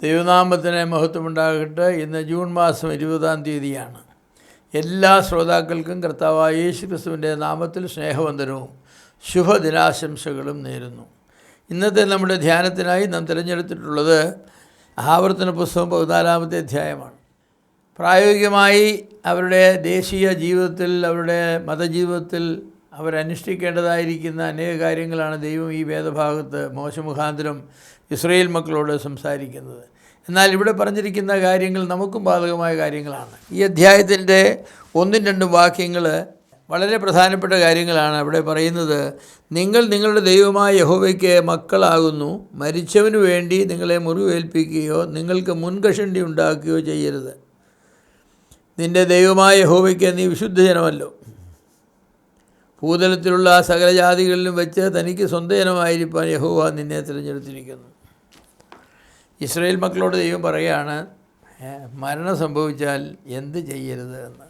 ദൈവനാമത്തിന് മഹത്വമുണ്ടാകട്ടെ. ഇന്ന് ജൂൺ മാസം 20-ാം തീയതിയാണ്. എല്ലാ ശ്രോതാക്കൾക്കും കർത്താവായ യേശു ക്രിസ്തുവിൻ്റെ നാമത്തിൽ സ്നേഹവന്ദനവും ശുഭദിനാശംസകളും നേരുന്നു. ഇന്നത്തെ നമ്മുടെ ധ്യാനത്തിനായി നാം തിരഞ്ഞെടുത്തിട്ടുള്ളത് ആവർത്തന പുസ്തകം 14-ാമത്തെ അധ്യായമാണ്. പ്രായോഗികമായി അവരുടെ ദേശീയ ജീവിതത്തിൽ, അവരുടെ മതജീവിതത്തിൽ അവരനുഷ്ഠിക്കേണ്ടതായിരിക്കുന്ന അനേക കാര്യങ്ങളാണ് ദൈവം ഈ വേദഭാഗത്ത് മോശ മുഖാന്തരം ഇസ്രായേൽ മക്കളോട് സംസാരിക്കുന്നത്. എന്നാൽ ഇവിടെ പറഞ്ഞിരിക്കുന്ന കാര്യങ്ങൾ നമുക്കും ബാധകമായ കാര്യങ്ങളാണ്. ഈ അധ്യായത്തിൻ്റെ 1-2 വാക്യങ്ങൾ വളരെ പ്രധാനപ്പെട്ട കാര്യങ്ങളാണ്. അവിടെ പറയുന്നത്, നിങ്ങൾ നിങ്ങളുടെ ദൈവമായ യഹോവയ്ക്ക് മക്കളാകുന്നു, മരിച്ചവന് വേണ്ടി നിങ്ങളെ മുറിവേൽപ്പിക്കുകയോ നിങ്ങൾക്ക് മുൻകഷണ്ടി ഉണ്ടാക്കുകയോ ചെയ്യരുത്. നിൻ്റെ ദൈവമായ യഹോവയ്ക്ക് നീ വിശുദ്ധജനമല്ലോ. ഭൂതലത്തിലുള്ള സകല ജാതികളിലും വെച്ച് തനിക്ക് സ്വന്തജനമായിരിക്കാൻ യഹോവ നിന്നെ തിരഞ്ഞെടുത്തിരിക്കുന്നു. ഇസ്രായേൽ മക്കളോട് ദൈവം പറയുകയാണ്, മരണം സംഭവിച്ചാൽ എന്ത് ചെയ്യരുത് എന്ന്.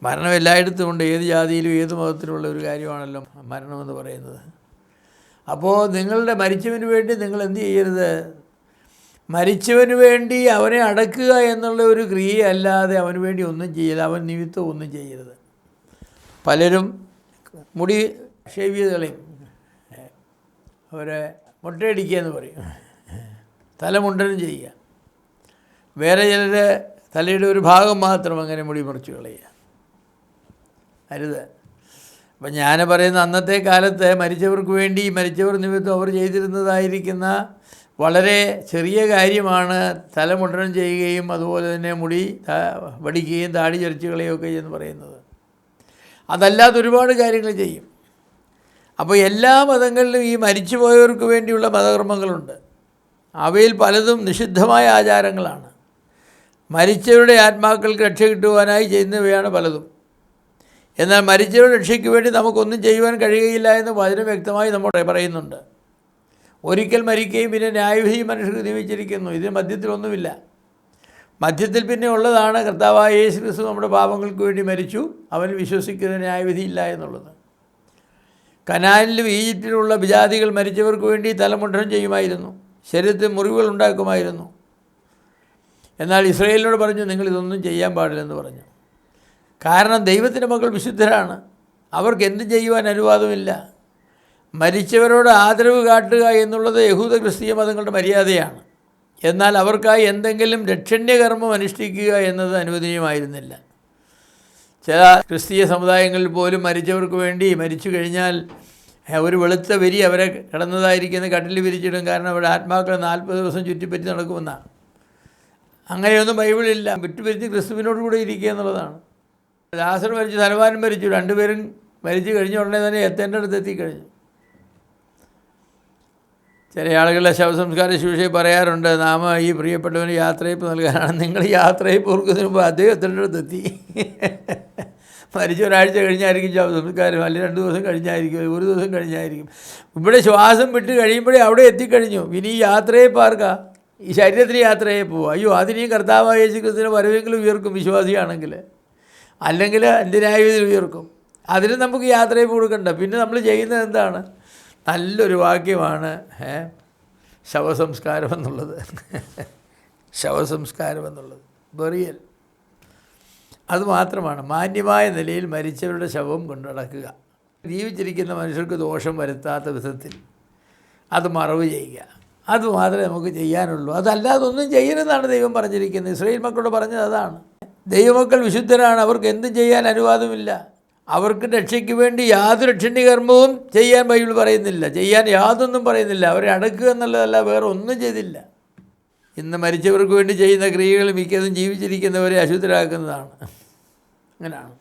മരണം എല്ലായിടത്തും ഉണ്ട്. ഏത് ജാതിയിലും ഏത് മതത്തിലുള്ള ഒരു കാര്യമാണല്ലോ മരണമെന്ന് പറയുന്നത്. അപ്പോൾ നിങ്ങളുടെ മരിച്ചവന് വേണ്ടി നിങ്ങൾ എന്ത് ചെയ്യരുത്? മരിച്ചവന് വേണ്ടി അവനെ അടക്കുക എന്നുള്ള ഒരു ക്രിയ അല്ലാതെ അവന് വേണ്ടി ഒന്നും ചെയ്യരുത്. അവൻ നിമിത്തം ഒന്നും ചെയ്യരുത്. പലരും മുടി ഷേവ് ചെയ്ത് കളയും, അവരെ മുട്ടയടിക്കുക എന്ന് പറയും, തലമുണ്ടനം ചെയ്യുക. വേറെ ചിലർ തലയുടെ ഒരു ഭാഗം മാത്രം അങ്ങനെ മുടി മുറിച്ച് കളയുക. അരുത്. അപ്പം ഞാൻ പറയുന്ന അന്നത്തെ കാലത്ത് മരിച്ചവർക്ക് വേണ്ടി മരിച്ചവർ നിമിത്തം അവർ ചെയ്തിരുന്നതായിരിക്കുന്ന വളരെ ചെറിയ കാര്യമാണ് തലമുണ്ടനം ചെയ്യുകയും അതുപോലെ തന്നെ മുടി വടിക്കുകയും താടി ചരിച്ച് കളയുകയൊക്കെ എന്ന് പറയുന്നത്. അതല്ലാതെ ഒരുപാട് കാര്യങ്ങൾ ചെയ്യും. അപ്പോൾ എല്ലാ മതങ്ങളിലും ഈ മരിച്ചുപോയവർക്ക് വേണ്ടിയുള്ള മതകർമ്മങ്ങളുണ്ട്. അവയിൽ പലതും നിഷിദ്ധമായ ആചാരങ്ങളാണ്. മരിച്ചവരുടെ ആത്മാക്കൾക്ക് രക്ഷ കിട്ടുവാനായി ചെയ്യുന്നവയാണ് പലതും. എന്നാൽ മരിച്ചവരുടെ രക്ഷയ്ക്ക് വേണ്ടി നമുക്കൊന്നും ചെയ്യുവാൻ കഴിയുകയില്ല എന്ന് വചനം വ്യക്തമായി നമ്മോട് പറയുന്നുണ്ട്. ഒരിക്കൽ മരിക്കുകയും പിന്നെ ന്യായവിധി മനുഷ്യർക്ക് നിയമിച്ചിരിക്കുന്നു. ഇതിന് മധ്യത്തിലൊന്നുമില്ല. മധ്യത്തിൽ പിന്നെ ഉള്ളതാണ് കർത്താവായ യേശു ക്രിസ്തു നമ്മുടെ പാപങ്ങൾക്ക് വേണ്ടി മരിച്ചു, അവൻ വിശ്വസിക്കുന്ന ന്യായവിധിയില്ല എന്നുള്ളത്. കനാനിലും ഈജിപ്തിലുള്ള വിജാതികൾ മരിച്ചവർക്ക് വേണ്ടി തലമുണ്ടനം ചെയ്യുമായിരുന്നു, ശരീരത്തിൽ മുറിവുകൾ ഉണ്ടാക്കുമായിരുന്നു. എന്നാൽ ഇസ്രായേലിനോട് പറഞ്ഞു, നിങ്ങളിതൊന്നും ചെയ്യാൻ പാടില്ലെന്ന് പറഞ്ഞു. കാരണം ദൈവത്തിൻ്റെ മക്കൾ വിശുദ്ധരാണ്, അവർക്ക് എന്തും ചെയ്യുവാൻ അനുവാദമില്ല. മരിച്ചവരോട് ആദരവ് കാട്ടുക എന്നുള്ളത് യഹൂദ ക്രിസ്തീയ മതങ്ങളുടെ മര്യാദയാണ്. എന്നാൽ അവർക്കായി എന്തെങ്കിലും രക്ഷണ്യകർമ്മം അനുഷ്ഠിക്കുക എന്നത് അനുവദനീയമായിരുന്നില്ല. ചില ക്രിസ്തീയ സമുദായങ്ങളിൽ പോലും മരിച്ചവർക്ക് വേണ്ടി മരിച്ചു കഴിഞ്ഞാൽ ഒരു വെളുത്ത വരി അവരെ കിടന്നതായിരിക്കുന്ന കട്ടിൽ വിരിച്ചിടും. കാരണം അവരുടെ ആത്മാക്കൾ 40 ദിവസം ചുറ്റിപ്പറ്റി നടക്കുമെന്നാണ്. അങ്ങനെയൊന്നും ബൈബിളില്ല. വിട്ടുപിരിച്ച് ക്രിസ്തുവിനോട് കൂടെ ഇരിക്കുക എന്നുള്ളതാണ്. ലാസർ മരിച്ചു, ധനവാനും മരിച്ചു. രണ്ടുപേരും മരിച്ചു കഴിഞ്ഞ ഉടനെ തന്നെ എത്തേണ്ടടുത്ത് എത്തിക്കഴിഞ്ഞു. ചില ആളുകളുടെ ശവസംസ്കാര ശുശ്രൂഷയിൽ പറയാറുണ്ട്, നാം ഈ പ്രിയപ്പെട്ടവന് യാത്രയപ്പ് നൽകാനാണ്. നിങ്ങൾ യാത്രയപ്പ് ഓർക്കുന്നതിന് മുമ്പ് അദ്ദേഹം എത്തേണ്ടടുത്തെത്തി. മരിച്ച ഒരാഴ്ച കഴിഞ്ഞായിരിക്കും ശവസംസ്കാരം, അല്ലെങ്കിൽ 2 ദിവസം കഴിഞ്ഞായിരിക്കും, 1 ദിവസം കഴിഞ്ഞായിരിക്കും. ഇവിടെ ശ്വാസം വിട്ട് കഴിയുമ്പോഴേ അവിടെ എത്തിക്കഴിഞ്ഞു. ഇനി ഈ യാത്രയപ്പ് ആർക്കാ? ഈ ശരീരത്തിന് യാത്രയപ്പ് പോവുക. അയ്യോ, അതിനെയും കർത്താവായ യേശു ക്രിസ്തുവിനെ വരവെങ്കിലും ഉയർക്കും വിശ്വാസിയാണെങ്കിൽ, അല്ലെങ്കിൽ എന്തിനായതിൽ ഉയർക്കും. അതിന് നമുക്ക് യാത്രയപ്പ് കൊടുക്കണ്ട. പിന്നെ നമ്മൾ ചെയ്യുന്നത് എന്താണ്? നല്ലൊരു വാക്യമാണ് ശവസംസ്കാരം എന്നുള്ളത്. ശവസംസ്കാരം എന്നുള്ളത് ബറിയൽ, അതുമാത്രമാണ്. മാന്യമായ നിലയിൽ മരിച്ചവരുടെ ശവം കൊണ്ടു നടക്കുക, ജീവിച്ചിരിക്കുന്ന മനുഷ്യർക്ക് ദോഷം വരുത്താത്ത വിധത്തിൽ അത് മറവ് ചെയ്യുക, അതുമാത്രമേ നമുക്ക് ചെയ്യാനുള്ളൂ. അതല്ലാതെ ഒന്നും ചെയ്യരുതെന്നാണ് ദൈവം പറഞ്ഞിരിക്കുന്നത്. ഇസ്രായേൽ മക്കളോട് പറഞ്ഞത് അതാണ്. ദൈവമക്കൾ വിശുദ്ധരാണ്, അവർക്ക് എന്തും ചെയ്യാൻ അനുവാദമില്ല. അവർക്ക് രക്ഷയ്ക്ക് വേണ്ടി യാതൊരു രക്ഷണ്യകർമ്മവും ചെയ്യാൻ ബൈബിൾ പറയുന്നില്ല, ചെയ്യാൻ യാതൊന്നും പറയുന്നില്ല. അവരെ അടക്കുക എന്നുള്ളതല്ല, വേറെ ഒന്നും ചെയ്തില്ല. ഇന്ന് മരിച്ചവർക്ക് വേണ്ടി ചെയ്യുന്ന ക്രിയകൾ മിക്കതും ജീവിച്ചിരിക്കുന്നവരെ അശുദ്ധരാക്കുന്നതാണ്. അങ്ങനെയാണ്.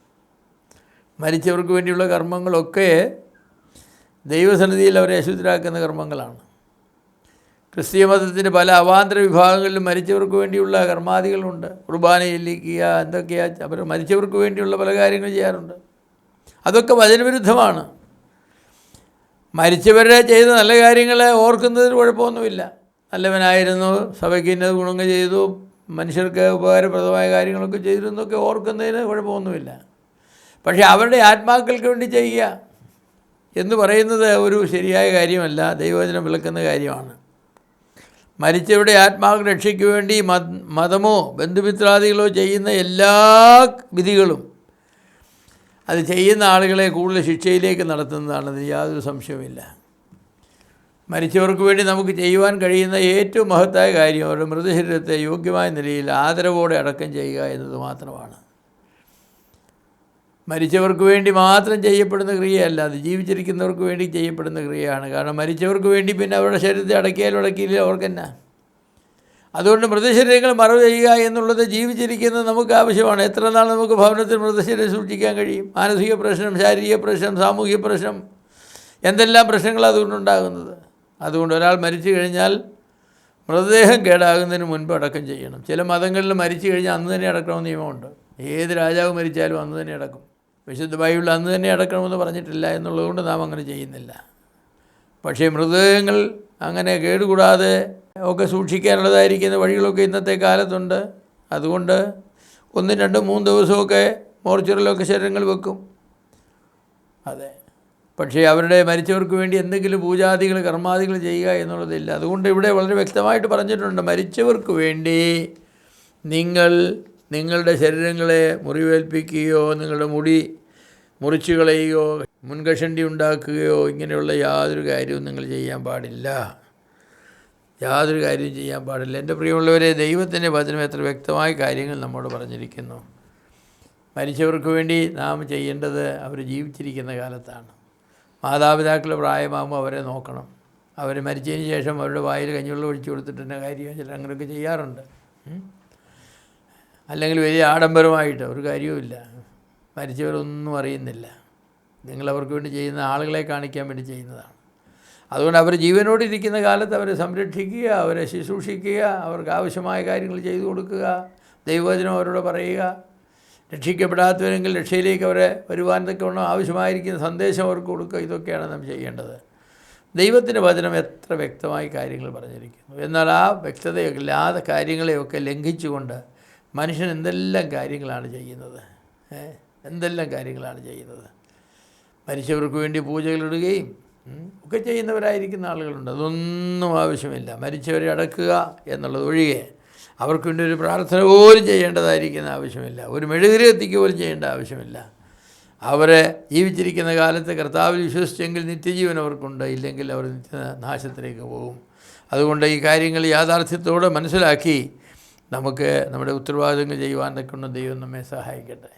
മരിച്ചവർക്ക് വേണ്ടിയുള്ള കർമ്മങ്ങളൊക്കെ ദൈവസന്നിധിയിൽ അവരെ അശുദ്ധരാക്കുന്ന കർമ്മങ്ങളാണ്. ക്രിസ്തീയ മതത്തിൻ്റെ പല അവാന്തര വിഭാഗങ്ങളിലും മരിച്ചവർക്ക് വേണ്ടിയുള്ള കർമാദികളുണ്ട്. കുർബാന ചെല്ലിക്കുക, എന്തൊക്കെയാ അവർ മരിച്ചവർക്ക് വേണ്ടിയുള്ള പല കാര്യങ്ങൾ ചെയ്യാറുണ്ട്. അതൊക്കെ വചനവിരുദ്ധമാണ്. മരിച്ചവരെ ചെയ്ത നല്ല കാര്യങ്ങൾ ഓർക്കുന്നതിന് കുഴപ്പമൊന്നുമില്ല. നല്ലവനായിരുന്നു, സഭയ്ക്ക് ഇന്നത് ഗുണങ്ങൾ ചെയ്തു, മനുഷ്യർക്ക് ഉപകാരപ്രദമായ കാര്യങ്ങളൊക്കെ ചെയ്തിരുന്നൊക്കെ ഓർക്കുന്നതിന് കുഴപ്പമൊന്നുമില്ല. പക്ഷേ അവരുടെ ആത്മാക്കൾക്ക് വേണ്ടി ചെയ്യുക എന്ന് പറയുന്നത് ഒരു ശരിയായ കാര്യമല്ല, ദൈവവചനം വിളക്കുന്ന കാര്യമാണ്. മരിച്ചവരുടെ ആത്മാവ് രക്ഷയ്ക്ക് വേണ്ടി മതമോ ബന്ധുമിത്രാദികളോ ചെയ്യുന്ന എല്ലാ വിധികളും അത് ചെയ്യുന്ന ആളുകളെ കൂടുതൽ ശിക്ഷയിലേക്ക് നടത്തുന്നതാണെന്ന് യാതൊരു സംശയവുമില്ല. മരിച്ചവർക്ക് വേണ്ടി നമുക്ക് ചെയ്യുവാൻ കഴിയുന്ന ഏറ്റവും മഹത്തായ കാര്യം അവരുടെ മൃതശരീരത്തെ യോഗ്യമായ നിലയിൽ ആദരവോടെ അടക്കം ചെയ്യുക എന്നത് മാത്രമാണ്. മരിച്ചവർക്ക് വേണ്ടി മാത്രം ചെയ്യപ്പെടുന്ന ക്രിയയല്ല, അത് ജീവിച്ചിരിക്കുന്നവർക്ക് വേണ്ടി ചെയ്യപ്പെടുന്ന ക്രിയയാണ്. കാരണം മരിച്ചവർക്ക് വേണ്ടി പിന്നെ അവരുടെ ശരീരത്തെ അടക്കിയാലും അടക്കിയില്ല അവർക്കെന്നാ. അതുകൊണ്ട് മൃതശരീരങ്ങൾ മറവ് ചെയ്യുക എന്നുള്ളത് ജീവിച്ചിരിക്കുന്നത് നമുക്ക് ആവശ്യമാണ്. എത്ര നാൾ നമുക്ക് ഭവനത്തിൽ മൃതശരീരം സൂക്ഷിക്കാൻ കഴിയും? മാനസിക പ്രശ്നം, ശാരീരിക പ്രശ്നം, സാമൂഹിക പ്രശ്നം, എന്തെല്ലാം പ്രശ്നങ്ങളാണ് അതുകൊണ്ടുണ്ടാകുന്നത്. അതുകൊണ്ട് ഒരാൾ മരിച്ചു കഴിഞ്ഞാൽ മൃതദേഹം കേടാകുന്നതിന് മുൻപ് അടക്കം ചെയ്യണം. ചില മതങ്ങളിൽ മരിച്ചു കഴിഞ്ഞാൽ അന്ന് തന്നെ അടക്കണമെന്ന് നിയമമുണ്ട്. ഏത് രാജാവ് മരിച്ചാലും അന്ന് തന്നെ അടക്കും. വിശുദ്ധ ബൈബിളിൽ അന്ന് തന്നെ അടക്കണമെന്ന് പറഞ്ഞിട്ടില്ല എന്നുള്ളതുകൊണ്ട് നാം അങ്ങനെ ചെയ്യുന്നില്ല. പക്ഷേ മൃതദേഹങ്ങൾ അങ്ങനെ കേടുകൂടാതെ ഒക്കെ സൂക്ഷിക്കാനുള്ളതായിരിക്കുന്ന വഴികളൊക്കെ ഇന്നത്തെ കാലത്തുണ്ട്. അതുകൊണ്ട് 1, 2, 3 ദിവസമൊക്കെ മോർച്ചറിലൊക്കെ ശരീരങ്ങൾ വെക്കും. അതെ, പക്ഷേ അവരുടെ മരിച്ചവർക്ക് വേണ്ടി എന്തെങ്കിലും പൂജാദികൾ കർമാദികൾ ചെയ്യുക എന്നുള്ളതില്ല. അതുകൊണ്ട് ഇവിടെ വളരെ വ്യക്തമായിട്ട് പറഞ്ഞിട്ടുണ്ട്, മരിച്ചവർക്ക് വേണ്ടി നിങ്ങളുടെ ശരീരങ്ങളെ മുറിവേൽപ്പിക്കുകയോ നിങ്ങളുടെ മുടി മുറിച്ചു കളയുകയോ മുൻകഷണ്ടി ഉണ്ടാക്കുകയോ ഇങ്ങനെയുള്ള യാതൊരു കാര്യവും നിങ്ങൾ ചെയ്യാൻ പാടില്ല. യാതൊരു കാര്യവും ചെയ്യാൻ പാടില്ല. എൻ്റെ പ്രിയമുള്ളവരെ, ദൈവത്തിൻ്റെ വചനം എത്ര വ്യക്തമായ കാര്യങ്ങൾ നമ്മോട് പറഞ്ഞിരിക്കുന്നു. മരിച്ചവർക്ക് വേണ്ടി നാം ചെയ്യേണ്ടത് അവർ ജീവിച്ചിരിക്കുന്ന കാലത്താണ്. മാതാപിതാക്കൾ പ്രായമാകുമ്പോൾ അവരെ നോക്കണം. അവർ മരിച്ചതിന് ശേഷം അവരുടെ വായിൽ കഞ്ഞിവെള്ളം ഒഴിച്ചു കൊടുത്തിട്ട് കാര്യം ചില അങ്ങനെയൊക്കെ ചെയ്യാറുണ്ട്. അല്ലെങ്കിൽ വലിയ ആഡംബരമായിട്ട് ഒരു കാര്യവുമില്ല. മരിച്ചവരൊന്നും അറിയുന്നില്ല. നിങ്ങളവർക്ക് വേണ്ടി ചെയ്യുന്ന ആളുകളെ കാണിക്കാൻ വേണ്ടി ചെയ്യുന്നതാണ്. അതുകൊണ്ട് അവർ ജീവനോടിരിക്കുന്ന കാലത്ത് അവരെ സംരക്ഷിക്കുക, അവരെ ശുശ്രൂഷിക്കുക, അവർക്ക് ആവശ്യമായ കാര്യങ്ങൾ ചെയ്തു കൊടുക്കുക, ദൈവവചനം അവരോട് പറയുക. രക്ഷിക്കപ്പെടാത്തവരെങ്കിൽ രക്ഷയിലേക്ക് അവരെ വരുവാനൊക്കെ ആവശ്യമായിരിക്കുന്ന സന്ദേശം അവർക്ക് കൊടുക്കുക. ഇതൊക്കെയാണ് നാം ചെയ്യേണ്ടത്. ദൈവത്തിൻ്റെ വചനം എത്ര വ്യക്തമായി കാര്യങ്ങൾ പറഞ്ഞിരിക്കുന്നു. എന്നാൽ ആ വ്യക്തതയില്ലാത്ത കാര്യങ്ങളെയൊക്കെ ലംഘിച്ചുകൊണ്ട് മനുഷ്യൻ എന്തെല്ലാം കാര്യങ്ങളാണ് ചെയ്യുന്നത്. മരിച്ചവർക്ക് വേണ്ടി പൂജകളിടുകയും ഒക്കെ ചെയ്യുന്നവരായിരിക്കുന്ന ആളുകളുണ്ട്. അതൊന്നും ആവശ്യമില്ല. മരിച്ചവരെ അടക്കുക എന്നുള്ളത് ഒഴികെ അവർക്ക് വേണ്ടി ഒരു പ്രാർത്ഥന പോലും ചെയ്യേണ്ടതായിരിക്കുന്ന ആവശ്യമില്ല. ഒരു മെഴുകുതിരി കത്തിക്കുക പോലും ചെയ്യേണ്ട ആവശ്യമില്ല. അവരെ ജീവിച്ചിരിക്കുന്ന കാലത്ത് കർത്താവിൽ വിശ്വസിച്ചെങ്കിൽ നിത്യജീവൻ അവർക്കുണ്ട്, ഇല്ലെങ്കിൽ അവർ നിത്യനാശത്തിലേക്ക് പോകും. അതുകൊണ്ട് ഈ കാര്യങ്ങൾ യാഥാർത്ഥ്യത്തോടെ മനസ്സിലാക്കി നമുക്ക് നമ്മുടെ ഉത്തരവാദിത്തങ്ങൾ ചെയ്യുവാനൊക്കെ ദൈവം നമ്മെ സഹായിക്കട്ടെ.